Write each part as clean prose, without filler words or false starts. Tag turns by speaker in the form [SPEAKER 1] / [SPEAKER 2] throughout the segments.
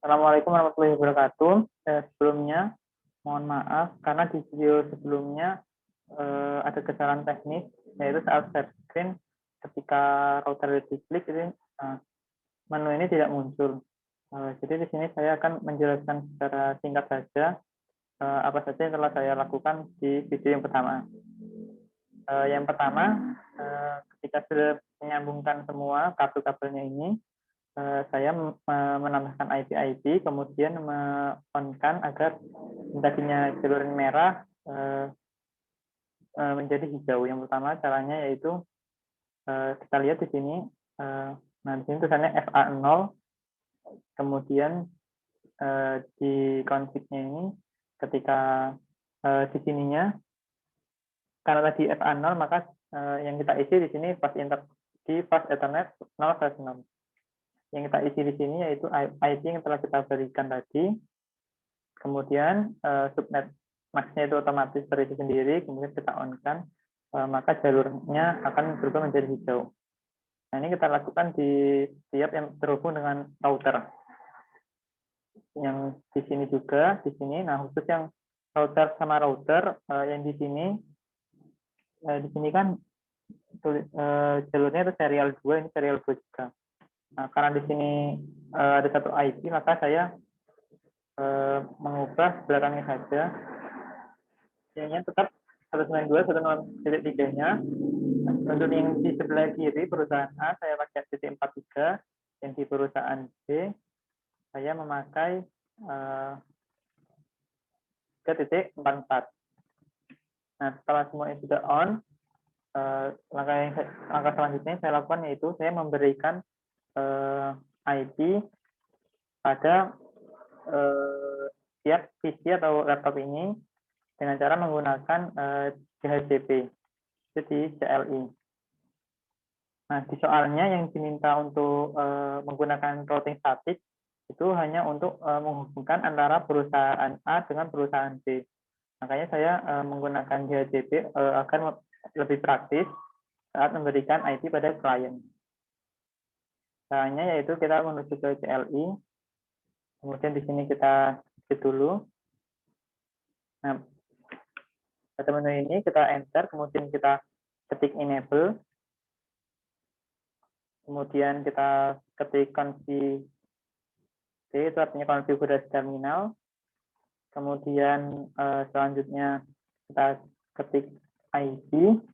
[SPEAKER 1] Assalamualaikum warahmatullahi wabarakatuh. Sebelumnya, mohon maaf karena di video sebelumnya ada kesalahan teknis, yaitu saat share screen ketika router diklik ini menu ini tidak muncul. Jadi di sini saya akan menjelaskan secara singkat saja apa saja yang telah saya lakukan di video yang pertama. Yang pertama, ketika sudah menyambungkan semua kabel-kabelnya ini, saya menambahkan IP, kemudian on-kan agar tadinya jalur merah menjadi hijau. Yang pertama caranya yaitu kita lihat di sini, nah di sini tulisannya FA0, kemudian di config-nya ini ketika di sininya karena tadi FA0 maka yang kita isi di sini di fast Ethernet 0/0. Yang kita isi di sini yaitu IP yang telah kita berikan tadi, kemudian subnet max-nya itu otomatis terisi sendiri, kemudian kita on-kan, maka jalurnya akan berubah menjadi hijau. Nah, ini kita lakukan di setiap yang terhubung dengan router. Yang di sini juga, di sini, nah khusus yang router sama router, yang di sini kan jalurnya itu serial 2, ini serial 2 juga. Nah, karena di sini ada satu IP, maka saya mengubah belakangnya saja. Yang tetap 192.1.0.3-nya. Untuk yang di sebelah kiri perusahaan A saya pakai titik 43, yang di perusahaan B saya memakai 3.44. Nah, setelah semua itu sudah on, langkah selanjutnya saya lakukan yaitu saya memberikan IP pada tiap PC atau laptop ini dengan cara menggunakan DHCP, jadi CLI. Nah, di soalnya yang diminta untuk menggunakan routing statik itu hanya untuk menghubungkan antara perusahaan A dengan perusahaan B. Makanya saya menggunakan DHCP akan lebih praktis saat memberikan IP pada klien. Caranya yaitu kita menuju ke CLI, kemudian di sini kita ketik dulu. Nah, pada menu ini kita enter, kemudian kita ketik enable, kemudian kita ketik config, itu artinya konfigurasi terminal. Kemudian selanjutnya kita ketik IP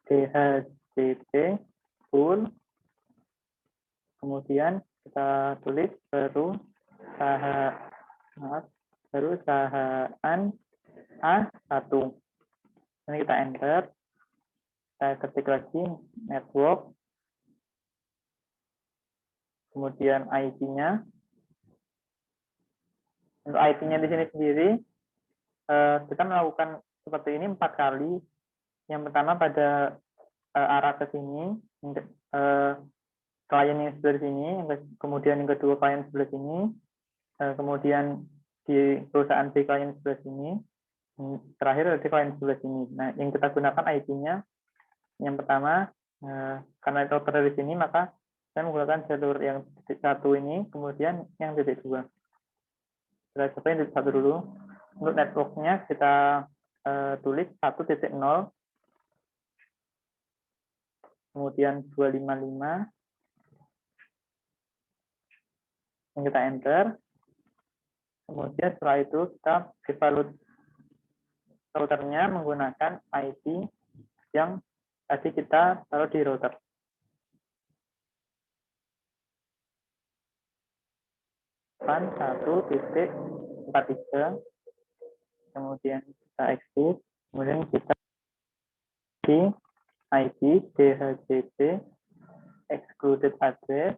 [SPEAKER 1] DHCP full, kemudian kita tulis perusahaan A1. Ini kita enter, kita ketik lagi network, kemudian IP-nya. Untuk IP-nya di sini sendiri, kita melakukan seperti ini 4 kali. Yang pertama pada arah ke sini, klien yang sebelah sini, kemudian yang kedua klien sebelah sini, kemudian di perusahaan B klien sebelah sini, terakhir di klien sebelah sini. Nah, yang kita gunakan IP-nya, yang pertama, karena itu dari sini, maka saya menggunakan jalur yang titik 1 ini, kemudian yang titik 2. Kita coba yang titik 1 dulu. Untuk networknya kita tulis 1.0, kemudian 255, yang kita enter. Kemudian setelah itu kita evaluate routernya menggunakan IP yang tadi kita taruh di router. Pan 1.43, kemudian kita exit, kemudian kita di IP DHCP excluded address,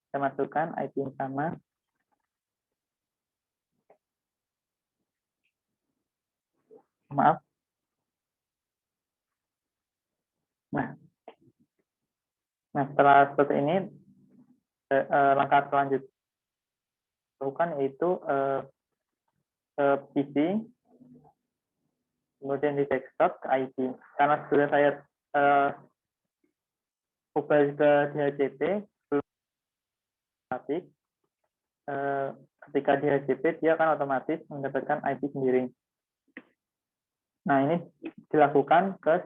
[SPEAKER 1] kita masukkan IP yang sama. Maaf. Nah, setelah seperti ini, langkah selanjutnya lakukan yaitu PC, kemudian di desktop ke IP. Karena sudah saya ubah ke DHCP, belum statik, ketika di HCP dia akan otomatis mendapatkan IP sendiri. Nah, ini dilakukan ke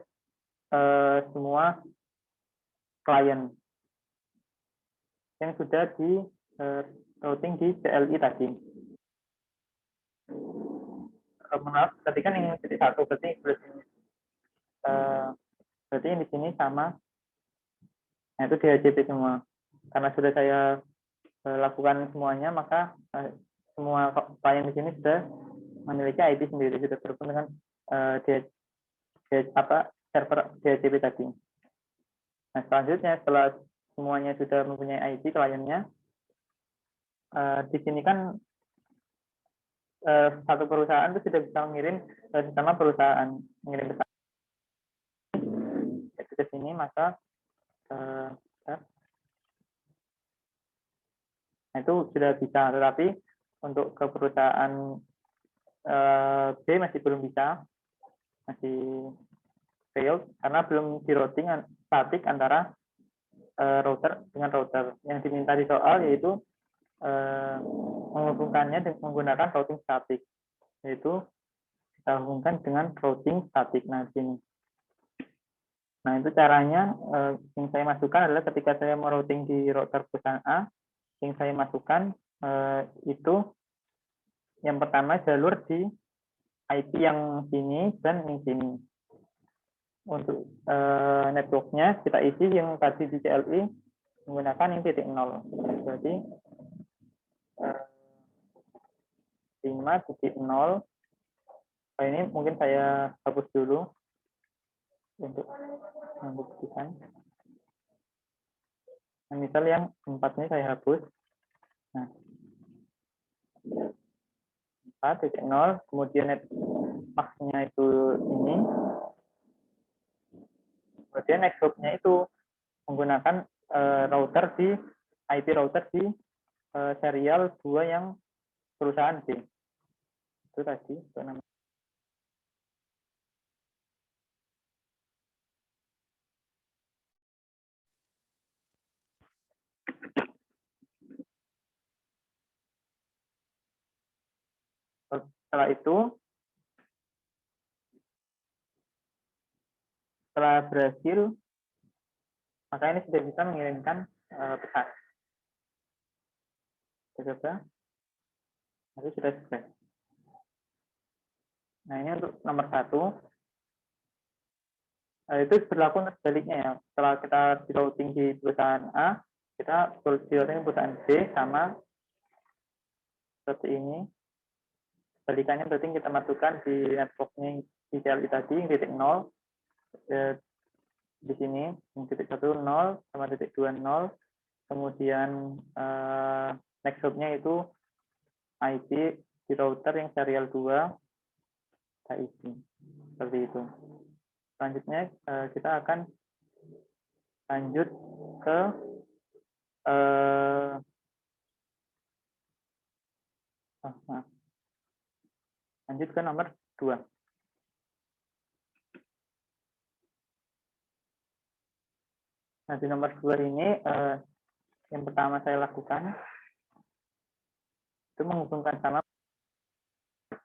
[SPEAKER 1] semua klien yang sudah di routing di CLI tadi. Maaf, tadi kan yang titik satu, berarti yang di sini sama, nah itu di HCP semua. Karena sudah saya lakukan semuanya, maka semua klien di sini sudah memiliki IP sendiri, sudah terhubung dengan server DHCP tadi. Nah, selanjutnya setelah semuanya sudah mempunyai IP kliennya, di sini kan satu perusahaan itu sudah bisa mengirim sama perusahaan mengirim pesan ke sini, maka nah itu sudah bisa. Tetapi untuk ke perusahaan B masih belum bisa, masih failed karena belum di routing statik antara router dengan router. Yang diminta di soal yaitu menghubungkannya dengan menggunakan routing statik, yaitu kita hubungkan dengan routing statik. Nah, sini. Nah, itu caranya yang saya masukkan adalah ketika saya mau routing di router perusahaan A, yang saya masukkan itu yang pertama jalur di IP yang sini dan yang sini. Untuk networknya kita isi yang tadi di CLI menggunakan yang titik 0. Berarti 5.0. Ini mungkin saya hapus dulu untuk membuktikan. Nah, misal yang 4 ini saya hapus. Nah, 4.0, kemudian max-nya itu ini. Kemudian next hop-nya itu menggunakan router di IP router di serial 2 yang perusahaan B. Itu tadi itu namanya. Setelah itu, setelah berhasil, maka ini sudah bisa mengirimkan pesan. Kita coba. Nanti sudah selesai. Nah, ini untuk nomor 1. Itu berlaku untuk sebaliknya ya. Setelah kita di routing di perusahaan A, kita di routing perusahaan B sama seperti ini. Balikannya berarti kita masukkan di networknya di CLI tadi yang titik 0 di sini yang titik 1 0 sama titik 2 0, kemudian next hop-nya itu IP di router yang serial 2 kita isi seperti itu. Selanjutnya kita akan lanjut ke lanjut ke nomor 2. Nah, di nomor 2 ini yang pertama saya lakukan itu menghubungkan sama.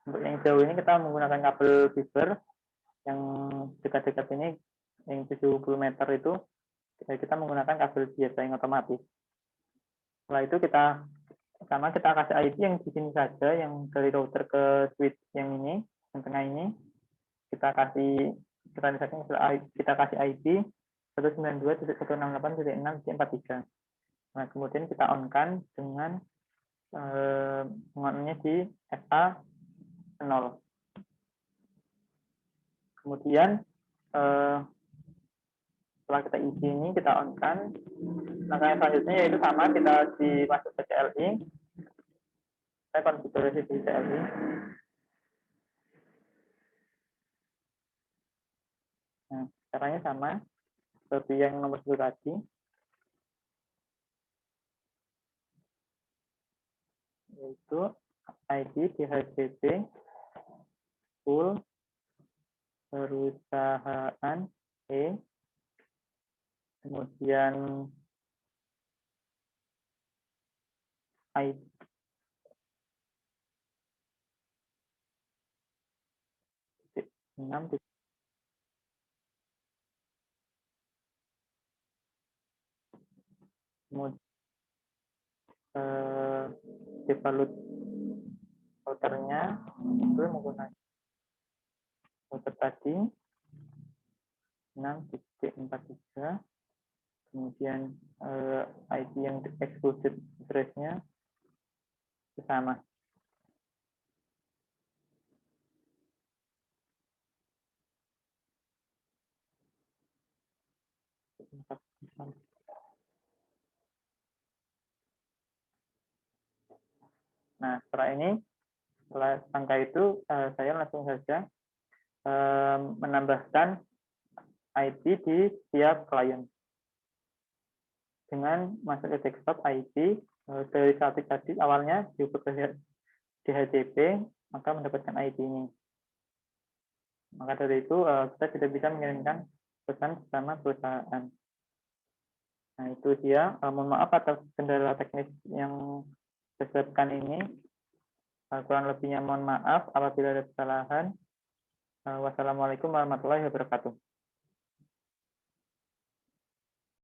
[SPEAKER 1] Untuk yang jauh ini kita menggunakan kabel fiber, yang dekat-dekat ini yang 70 meter itu kita menggunakan kabel biasa yang otomatis. Setelah itu kita kasih IP yang di sini saja, yang dari router ke switch yang ini, yang tengah ini, kita kasih IP 192.168.6.43. Nah, kemudian kita on-kan dengan on-nya di SA 0. Kemudian setelah kita isi ini, kita on-kan. Langkah yang selanjutnya yaitu sama, kita masuk ke CLI. Saya konfigurasi di CLI. Nah, caranya sama seperti yang nomor 1 tadi. Yaitu ID DHCP full perusahaan E, kemudian 6 kemudian develop routernya itu menggunakan router tadi 6.43, kemudian IP yang exclusive address-nya sama. Nah, setelah angka itu, saya langsung saja menambahkan IP di setiap klien. Dengan masuk ke desktop IP, dari statik tadi awalnya diubah ke DHCP, maka mendapatkan IP ini. Maka dari itu, kita tidak bisa mengirimkan pesan bersama perusahaan. Nah, itu dia. Mohon maaf atas kendala teknis yang disebabkan ini. Kurang lebihnya mohon maaf apabila ada kesalahan. Wassalamualaikum warahmatullahi wabarakatuh.